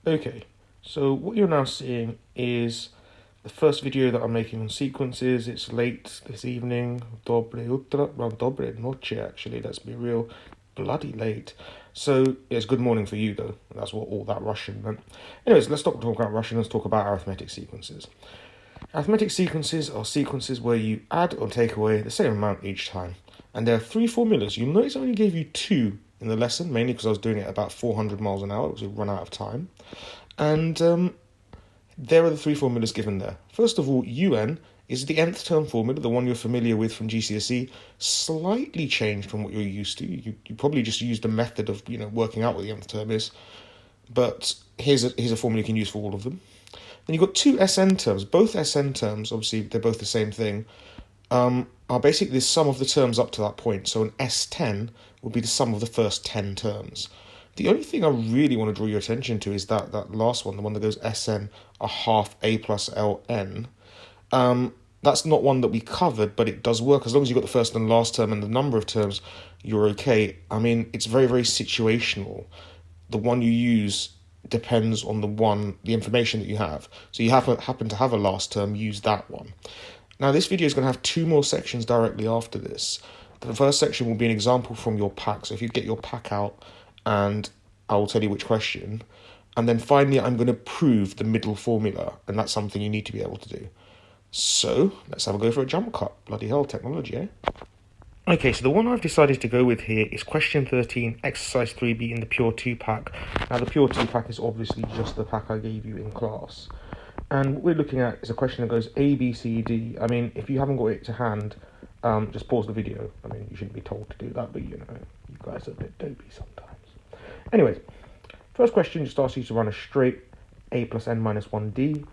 Okay, so what you're now seeing is the first video that I'm making on sequences. It's late this evening, dobre noche actually, let's be real, bloody late. So it's good morning for you though, that's what all that Russian meant. Anyways, let's stop talking about Russian, let's talk about arithmetic sequences. Arithmetic sequences are sequences where you add or take away the same amount each time. And there are three formulas. You'll notice I only gave you two in the lesson, mainly because I was doing it at about 400 miles an hour, because we've run out of time. And there are the three formulas given there. First of all, UN is the nth term formula, the one you're familiar with from GCSE, slightly changed from what you're used to. You probably just used a method of working out what the nth term is, but here's a formula you can use for all of them. Then you've got two SN terms. Both SN terms, obviously they're both the same thing, are basically the sum of the terms up to that point. So an S10 would be the sum of the first 10 terms. The only thing I really want to draw your attention to is that last one, the one that goes Sn a half A plus Ln. That's not one that we covered, but it does work. As long as you've got the first and last term and the number of terms, you're okay. I mean, it's very, very situational. The one you use depends on the information that you have. So you happen to have a last term, use that one. Now, this video is going to have two more sections directly after this. The first section will be an example from your pack. So if you get your pack out, and I will tell you which question. And then finally, I'm going to prove the middle formula, and that's something you need to be able to do. So let's have a go for a jump cut. Bloody hell, technology, eh? Okay, so the one I've decided to go with here is question 13, exercise 3B in the Pure 2 pack. Now, the Pure 2 pack is obviously just the pack I gave you in class. And what we're looking at is a question that goes A, B, C, D. I mean, if you haven't got it to hand, just pause the video. I mean, you shouldn't be told to do that, but you guys are a bit dopey sometimes. Anyways, first question just asks you to run a straight A plus n minus 1d,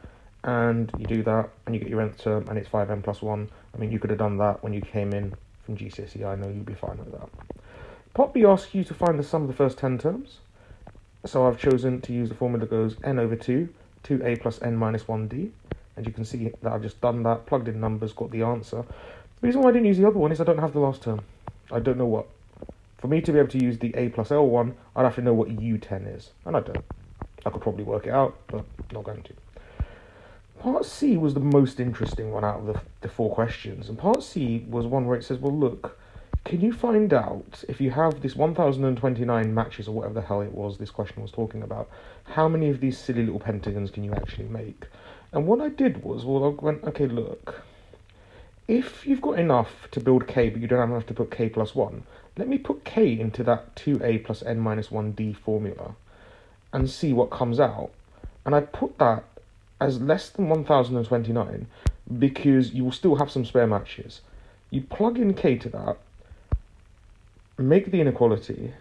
and you do that, and you get your nth term, and it's 5n plus 1. I mean, you could have done that when you came in from GCSE. I know you'd be fine with that. Part B asks you to find the sum of the first 10 terms. So I've chosen to use the formula that goes n over 2, 2a plus n minus 1d. And you can see that I've just done that, plugged in numbers, got the answer. The reason why I didn't use the other one is I don't have the last term. I don't know what. For me to be able to use the A plus L one, I'd have to know what U10 is. And I don't. I could probably work it out, but not going to. Part C was the most interesting one out of the four questions. And Part C was one where it says, well, look, can you find out if you have this 1029 matches or whatever the hell it was this question was talking about, how many of these silly little pentagons can you actually make? And what I did was, well, I went, okay, look, if you've got enough to build K, but you don't have enough to put K plus 1, let me put K into that 2a plus n minus 1d formula and see what comes out. And I put that as less than 1029 because you will still have some spare matches. You plug in K to that, make the inequality,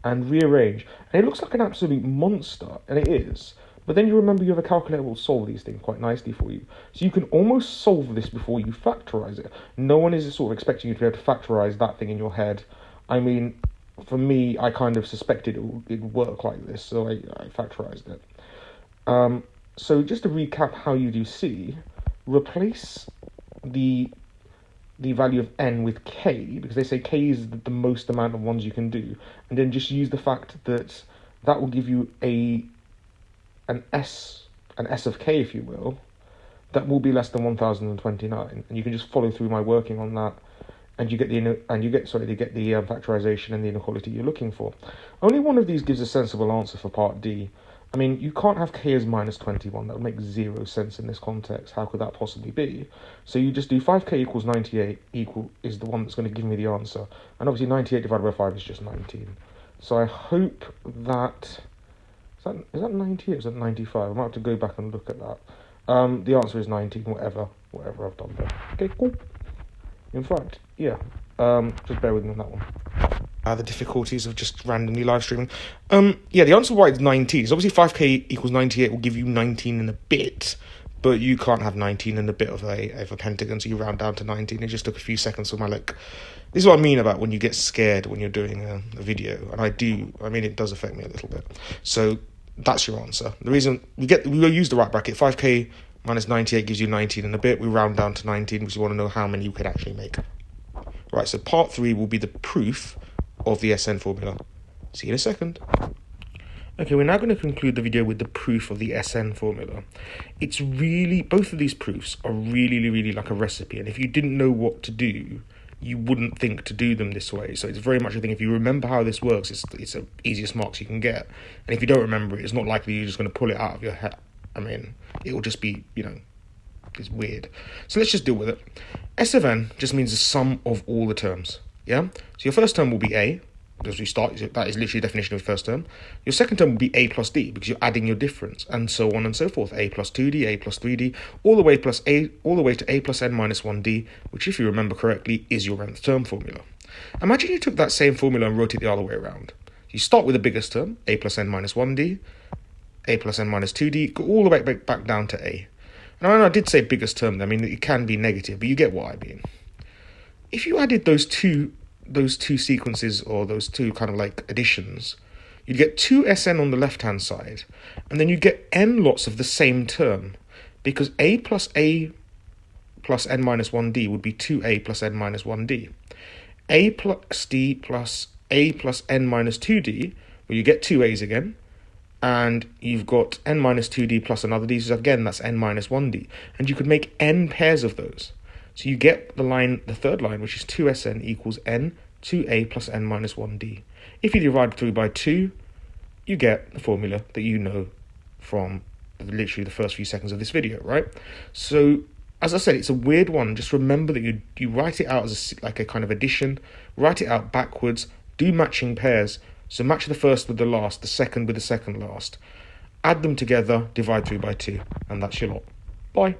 and rearrange. And it looks like an absolute monster, and it is. But then you remember you have a calculator that will solve these things quite nicely for you. So you can almost solve this before you factorize it. No one is sort of expecting you to be able to factorize that thing in your head. I mean, for me, I kind of suspected it would work like this, so I factorized it. So just to recap how you do C, replace the value of n with k, because they say k is the most amount of ones you can do, and then just use the fact that will give you an s of k, if you will, that will be less than 1029, and you can just follow through my working on that, and you get the factorization and the inequality you're looking for. Only one of these gives a sensible answer for part D. I mean, you can't have k as minus 21. That would make zero sense in this context. How could that possibly be? So you just do 5k equals 98 is the one that's going to give me the answer. And obviously 98 divided by 5 is just 19. So I hope that... Is that 98 or is that 95? I might have to go back and look at that. The answer is 19, whatever I've done there. Okay, cool. In fact, yeah, just bear with me on that one. The difficulties of just randomly live streaming. Yeah, the answer why it's 19 is obviously 5k equals 98 will give you 19 and a bit, but you can't have 19 and a bit of a pentagon, so you round down to 19. It just took a few seconds for my luck. This is what I mean about when you get scared when you're doing a video, and it does affect me a little bit. So that's your answer. The reason we will use the right bracket, 5k minus 98 gives you 19 and a bit. We round down to 19 because you want to know how many you could actually make. Right, so part 3 will be the proof of the SN formula. See you in a second. Okay, we're now going to conclude the video with the proof of the SN formula. It's really, both of these proofs are really like a recipe, and if you didn't know what to do, you wouldn't think to do them this way. So it's very much a thing, if you remember how this works, it's the easiest marks you can get. And if you don't remember it, it's not likely you're just going to pull it out of your head. I mean, it will just be, it's weird. So let's just deal with it. S of n just means the sum of all the terms, yeah? So your first term will be A, because we start, that is literally the definition of the first term. Your second term will be A plus D, because you're adding your difference, and so on and so forth. A plus 2D, A plus 3D, all the way to A plus n minus 1D, which, if you remember correctly, is your nth term formula. Imagine you took that same formula and wrote it the other way around. You start with the biggest term, A plus n minus 1D, A plus n minus 2D, go all the way back down to A. And I know I did say biggest term, I mean, it can be negative, but you get what I mean. If you added those two sequences, or those two kind of like additions, you'd get 2Sn on the left-hand side, and then you'd get n lots of the same term, because A plus n minus 1D would be 2A plus n minus 1D. A plus D plus A plus n minus 2D, well, you get 2A's again, and you've got n minus 2D plus another D, so again, that's n minus 1D. And you could make n pairs of those. So you get the third line, which is 2Sn equals n 2A plus n minus 1D. If you divide through by 2, you get the formula that you know from literally the first few seconds of this video, right? So, as I said, it's a weird one. Just remember that you write it out as like a kind of addition, write it out backwards, do matching pairs. So match the first with the last, the second with the second last. Add them together, divide through by 2, and that's your lot. Bye.